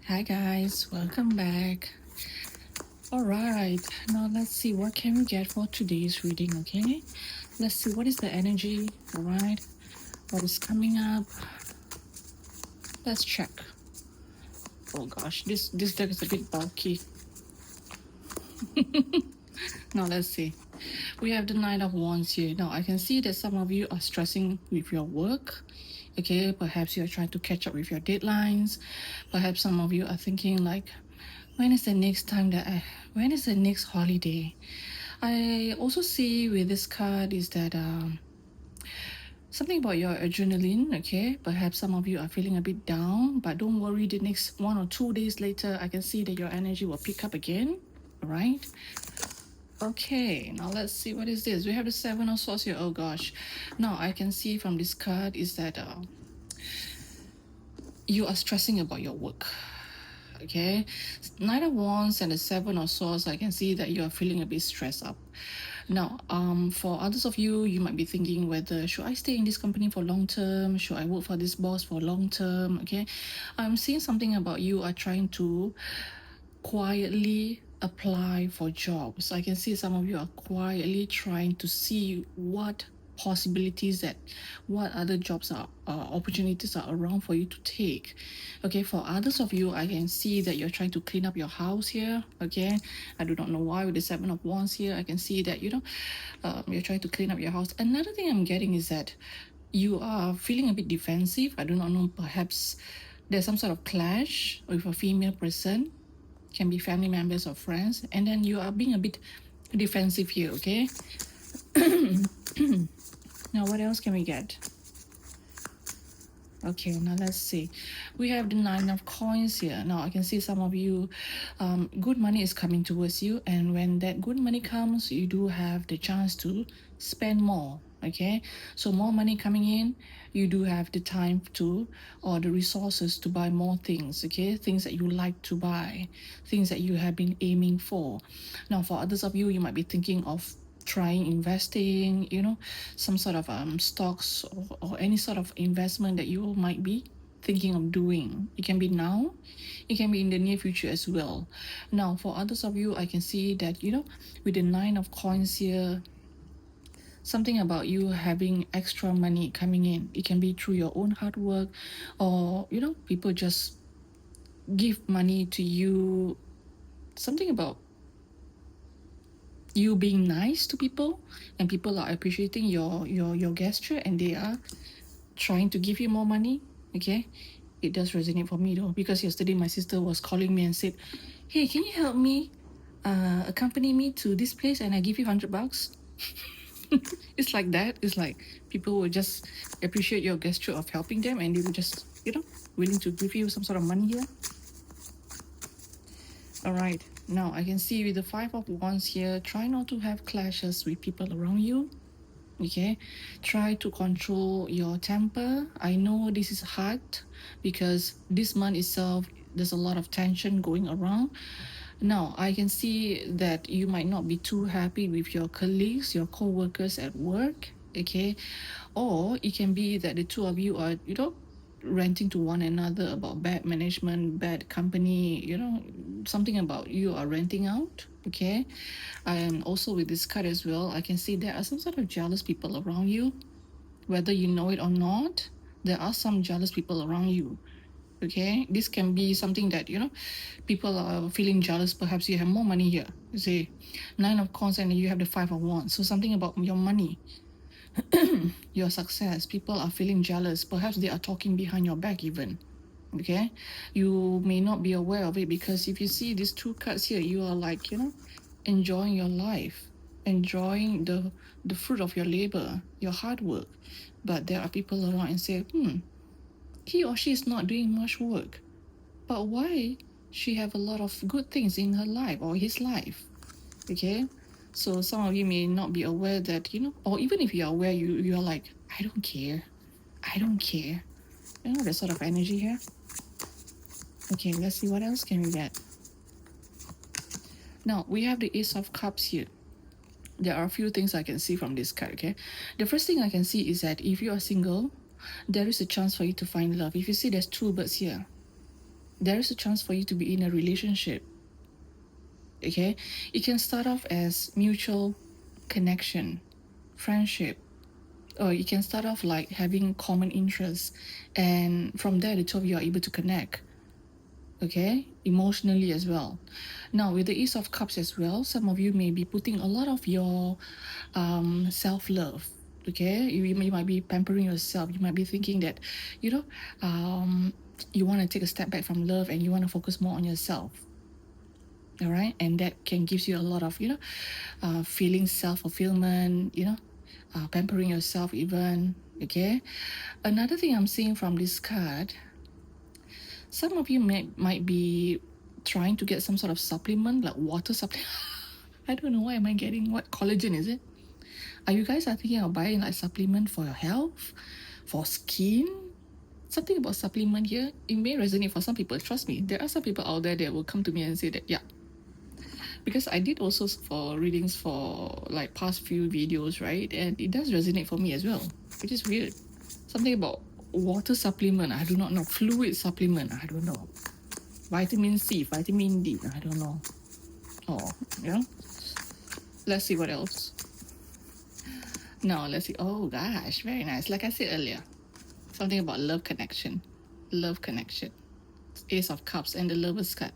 Hi guys, welcome back. All right, now let's see what can we get for today's reading, okay? Let's see what is the energy, all right? What is coming up? Let's check. Oh gosh, this deck is a bit bulky. Now let's see. We have the Knight of Wands here. Now I can see that some of you are stressing with your work. Okay, perhaps you're trying to catch up with your deadlines. Perhaps some of you are thinking like, when is the next when is the next holiday? I also see with this card is that something about your adrenaline, okay? Perhaps some of you are feeling a bit down, but don't worry, the next 1 or 2 days later, I can see that your energy will pick up again, all right? Okay, now let's see what is this. We have the Seven of Swords here. Oh gosh. Now I can see from this card is that you are stressing about your work. Okay, Knight of Wands and the Seven of Swords, I can see that you are feeling a bit stressed up. Now, for others of you, you might be thinking whether should I stay in this company for long term? Should I work for this boss for long term? Okay, I'm seeing something about you are trying to quietly apply for jobs. I can see some of you are quietly trying to see what possibilities that what other jobs are opportunities are around for you to take. Okay, for others of you, I can see that you're trying to clean up your house here. Okay, I do not know why with the Seven of Wands here. I can see that you're trying to clean up your house. Another thing I'm getting is that you are feeling a bit defensive. I do not know, perhaps there's some sort of clash with a female person, can be family members or friends, and then you are being a bit defensive here. Okay. Now what else can we get? Okay, now let's see. We have the Nine of Coins here. Now I can see some of you, good money is coming towards you, and when that good money comes, you do have the chance to spend more. Okay, so more money coming in, you do have the time to or the resources to buy more things. Okay, things that you like to buy, things that you have been aiming for. Now for others of you, you might be thinking of trying investing, some sort of stocks or any sort of investment that you might be thinking of doing. It can be now, it can be in the near future as well. Now for others of you, I can see that with the Nine of Coins here, something about you having extra money coming in. It can be through your own hard work, or people just give money to you. Something about you being nice to people, and people are appreciating your gesture, and they are trying to give you more money. Okay, it does resonate for me though, because yesterday my sister was calling me and said, hey, can you help me accompany me to this place and I give you $100. It's like that. It's like people will just appreciate your gesture of helping them, and they will just willing to give you some sort of money here. All right, now I can see with the Five of Wands here, try not to have clashes with people around you. Okay, try to control your temper. I know this is hard because this month itself, there's a lot of tension going around. Now I can see that you might not be too happy with your colleagues, your co-workers at work. Okay, or it can be that the two of you are ranting to one another about bad management, bad company, something about you are renting out. Okay, and also with this card as well, I can see there are some sort of jealous people around you, whether you know it or not. There are some jealous people around you. Okay, this can be something that people are feeling jealous. Perhaps you have more money here, you see Nine of Coins, and you have the Five of Wands. So something about your money, your success, people are feeling jealous. Perhaps they are talking behind your back even. Okay, you may not be aware of it, because if you see these two cards here, you are like enjoying your life, enjoying the fruit of your labor, your hard work. But there are people around and say, he or she is not doing much work, but why she have a lot of good things in her life or his life. Okay, so some of you may not be aware that or even if you are aware, you're like, I don't care, that sort of energy here. Okay, let's see what else can we get. Now we have the Ace of Cups here. There are a few things I can see from this card. Okay, the first thing I can see is that if you are single, there is a chance for you to find love. If you see there's two birds here, there is a chance for you to be in a relationship. Okay, it can start off as mutual connection, friendship, or you can start off like having common interests, and from there the two of you are able to connect, okay, emotionally as well. Now with the Ace of Cups as well, some of you may be putting a lot of your self-love. Okay, you might be pampering yourself. You might be thinking that, you know, you want to take a step back from love and you want to focus more on yourself. All right, and that can gives you a lot of, feeling self-fulfillment, pampering yourself even. Okay, another thing I'm seeing from this card, some of you might be trying to get some sort of supplement, like water supplement. I don't know, why am I getting, what collagen is it? Are you guys thinking of buying like supplement for your health, for skin? Something about supplement here, it may resonate for some people. Trust me, there are some people out there that will come to me and say that, yeah, because I did also for readings for like past few videos, right? And it does resonate for me as well, which is weird. Something about water supplement, I do not know. Fluid supplement, I don't know. Vitamin C, vitamin D, I don't know. Oh, yeah. Let's see what else. Now, let's see. Oh gosh, very nice. Like I said earlier, something about love connection. Love connection. Ace of Cups and the Lover's card.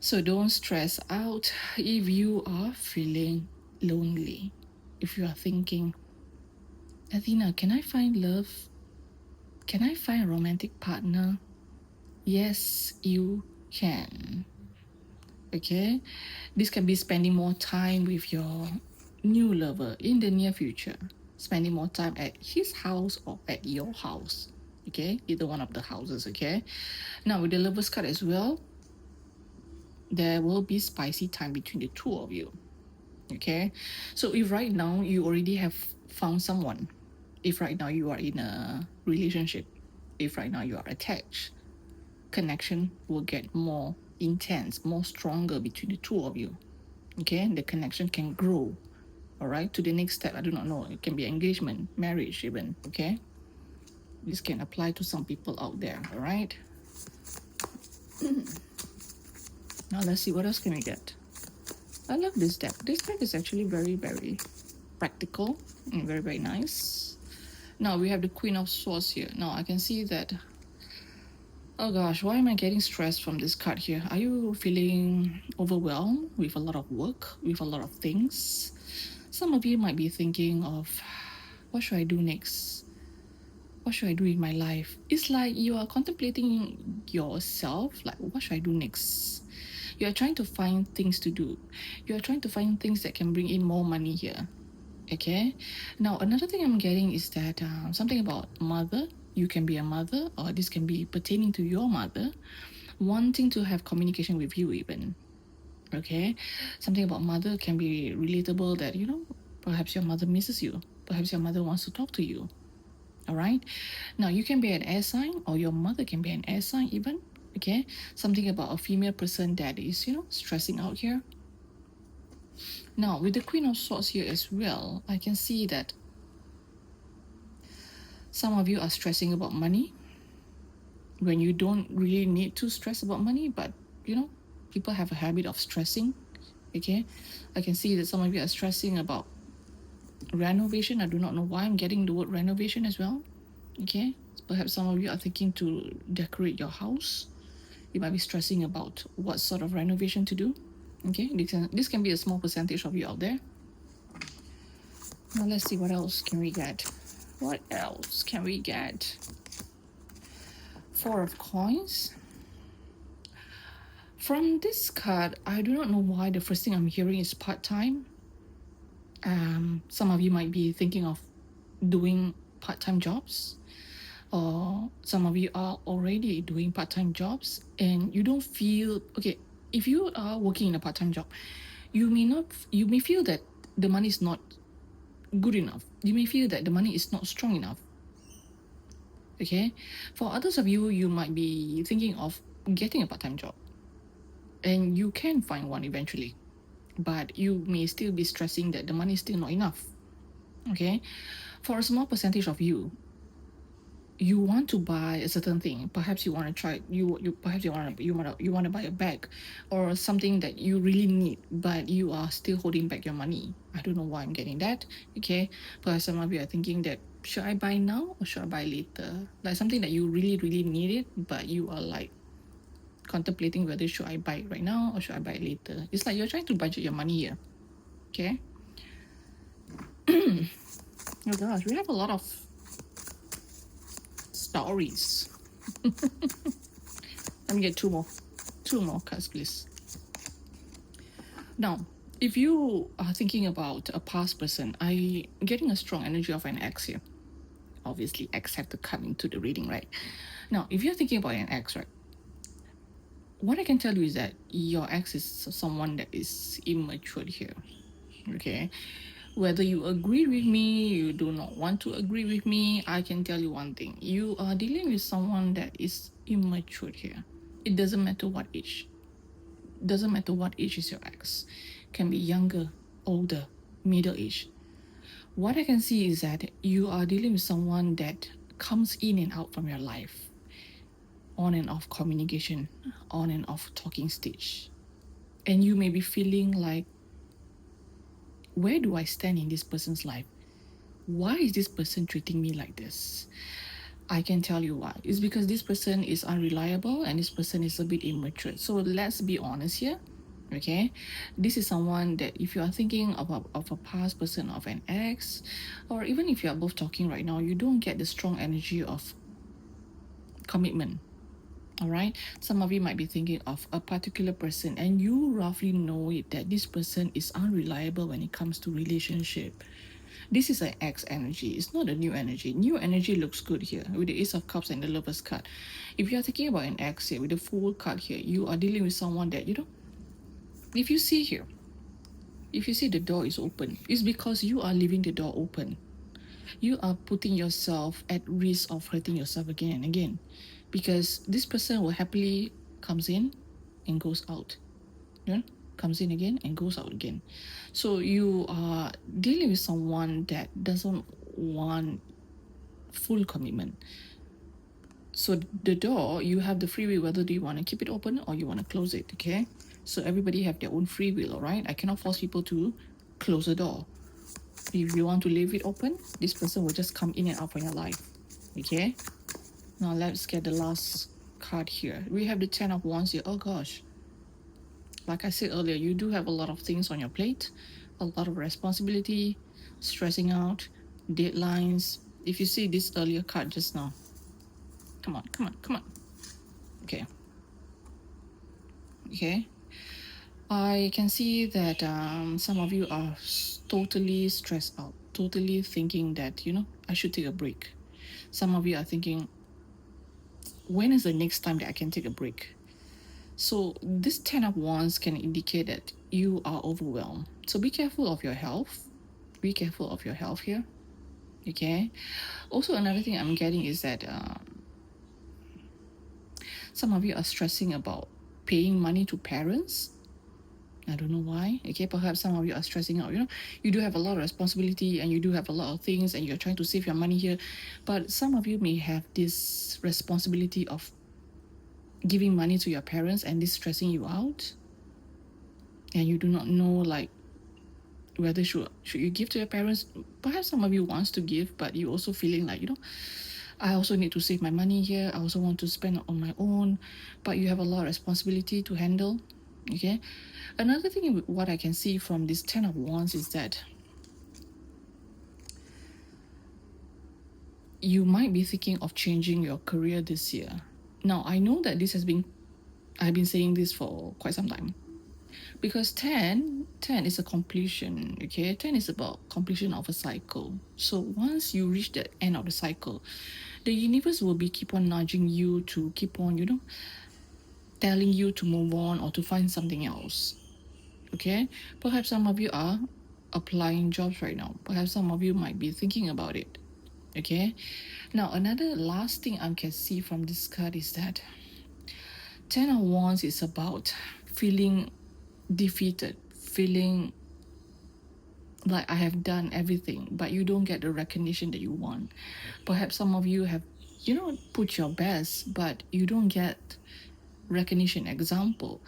So don't stress out if you are feeling lonely. If you are thinking, Athena, can I find love? Can I find a romantic partner? Yes, you can. Okay? This can be spending more time with your new lover in the near future. Spending more time at his house or at your house. Okay? Either one of the houses, okay? Now, with the Lover's card as well, there will be spicy time between the two of you. Okay, so if right now you already have found someone, if right now you are in a relationship, if right now you are attached, connection will get more intense, more stronger between the two of you. Okay, the connection can grow, all right, to the next step. I do not know, it can be engagement, marriage even. Okay, this can apply to some people out there. All right, now let's see what else can we get. I love this deck. This deck is actually very, very practical and very, very nice. Now we have the Queen of Swords here. Now I can see that, oh gosh, why am I getting stressed from this card here? Are you feeling overwhelmed with a lot of work, with a lot of things? Some of you might be thinking of, what should I do next? What should I do in my life? It's like you are contemplating yourself, like, what should I do next? You are trying to find things to do. You are trying to find things that can bring in more money here. Okay. Now, another thing I'm getting is that something about mother. You can be a mother, or this can be pertaining to your mother, wanting to have communication with you even. Okay. Something about mother can be relatable that, perhaps your mother misses you. Perhaps your mother wants to talk to you. All right. Now, you can be an air sign, or your mother can be an air sign even. Okay. Something about a female person that is, stressing out here. Now, with the Queen of Swords here as well, I can see that some of you are stressing about money when you don't really need to stress about money, but, people have a habit of stressing. Okay. I can see that some of you are stressing about renovation. I do not know why I'm getting the word renovation as well. Okay. Perhaps some of you are thinking to decorate your house. You might be stressing about what sort of renovation to do. Okay, this can be a small percentage of you out there. Now let's see what else can we get. What else can we get? Four of Coins. From this card, I do not know why the first thing I'm hearing is part-time. Some of you might be thinking of doing part-time jobs, or some of you are already doing part-time jobs and you don't feel okay. If you are working in a part-time job, you may feel that the money is not good enough. You may feel that the money is not strong enough. Okay, for others of you, you might be thinking of getting a part-time job, and you can find one eventually, but you may still be stressing that the money is still not enough. Okay, for a small percentage of you, you want to buy a certain thing. Perhaps you want to try, perhaps you want to buy a bag or something that you really need, but you are still holding back your money. I don't know why I'm getting that. Okay, perhaps some of you are thinking that, should I buy now or should I buy later? Like something that you really really need it, but you are like contemplating whether should I buy it right now or should I buy it later. It's like you're trying to budget your money here. Okay. Oh gosh, we have a lot of stories. Let me get two more cards, please. Now, if you are thinking about a past person, I getting a strong energy of an ex here. Obviously, ex have to come into the reading, right? Now, if you're thinking about an ex, right, what I can tell you is that your ex is someone that is immature here. Okay, whether you agree with me, you do not want to agree with me, I can tell you one thing: you are dealing with someone that is immature here. It doesn't matter what age. Doesn't matter what age is your ex. Can be younger, older, middle age. What I can see is that you are dealing with someone that comes in and out from your life, on and off communication, on and off talking stage. And you may be feeling like, where do I stand in this person's life? Why is this person treating me like this? I can tell you why. It's because this person is unreliable and this person is a bit immature. So let's be honest here. Okay, this is someone that if you are thinking of a past person, of an ex, or even if you are both talking right now, you don't get the strong energy of commitment. All right, some of you might be thinking of a particular person and you roughly know it that this person is unreliable when it comes to relationship. This is an ex energy. It's not a new energy. New energy looks good here with the Ace of Cups and the Lover's card. If you are thinking about an ex here with the Fool card here, you are dealing with someone that, if you see here, if you see the door is open, it's because you are leaving the door open. You are putting yourself at risk of hurting yourself again and again, because this person will happily comes in and goes out. Comes in again and goes out again. So you are dealing with someone that doesn't want full commitment. So the door, you have the free will whether do you want to keep it open or you want to close it. Okay, so everybody have their own free will. All right, I cannot force people to close the door. If you want to leave it open, this person will just come in and out from your life. Okay, now let's get the last card here. We have the 10 of Wands here. Oh gosh, like I said earlier, you do have a lot of things on your plate, a lot of responsibility, stressing out, deadlines. If you see this earlier card just now, come on. Okay. I can see that some of you are totally stressed out, totally thinking that, I should take a break. Some of you are thinking, when is the next time that I can take a break? So this 10 of Wands can indicate that you are overwhelmed. So be careful of your health. Be careful of your health here. Okay. Also, another thing I'm getting is that some of you are stressing about paying money to parents. I don't know why. Okay, perhaps some of you are stressing out. You do have a lot of responsibility and you do have a lot of things and you're trying to save your money here. But some of you may have this responsibility of giving money to your parents and this stressing you out. And you do not know whether should you give to your parents. Perhaps some of you wants to give, but you also feeling like, I also need to save my money here. I also want to spend on my own. But you have a lot of responsibility to handle. Okay. Another thing, what I can see from this 10 of Wands is that you might be thinking of changing your career this year. Now, I know that I've been saying this for quite some time. Because 10 is a completion, okay? 10 is about completion of a cycle. So once you reach the end of the cycle, the universe will keep on nudging you to keep on, telling you to move on or to find something else. Okay, perhaps some of you are applying jobs right now. Perhaps some of you might be thinking about it. Okay, now another last thing I can see from this card is that 10 of Wands is about feeling defeated, feeling like I have done everything, but you don't get the recognition that you want. Perhaps some of you have you don't put your best, but you don't get recognition. Example,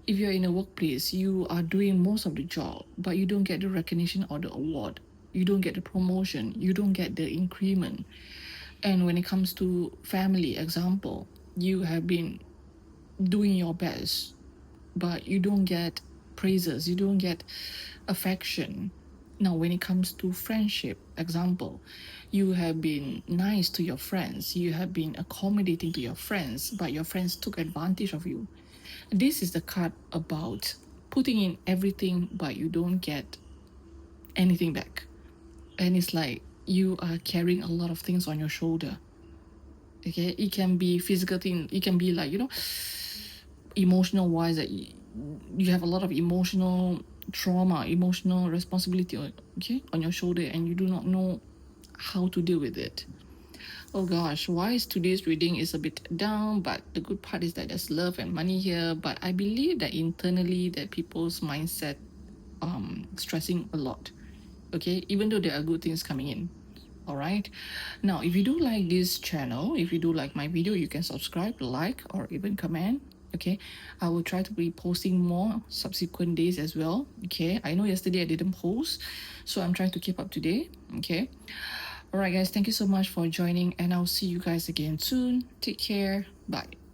if you're in a workplace, you are doing most of the job, but you don't get the recognition or the award. You don't get the promotion. You don't get the increment. And when it comes to family, example, you have been doing your best, but you don't get praises. You don't get affection. Now, when it comes to friendship, example, you have been nice to your friends, you have been accommodating to your friends, but your friends took advantage of you. This is the card about putting in everything, but you don't get anything back. And it's like you are carrying a lot of things on your shoulder. Okay, it can be physical thing, it can be like, emotional wise, that you have a lot of emotional trauma, emotional responsibility, okay, on your shoulder, and you do not know how to deal with it. Oh gosh, why is today's reading is a bit down, but the good part is that there's love and money here. But I believe that internally that people's mindset stressing a lot. Okay, even though there are good things coming in. All right, now if you do like this channel, if you do like my video, you can subscribe, like, or even comment. Okay, I will try to be posting more subsequent days as well. Okay, I know yesterday I didn't post, so I'm trying to keep up today. Okay, all right guys, thank you so much for joining, and I'll see you guys again soon. Take care. Bye.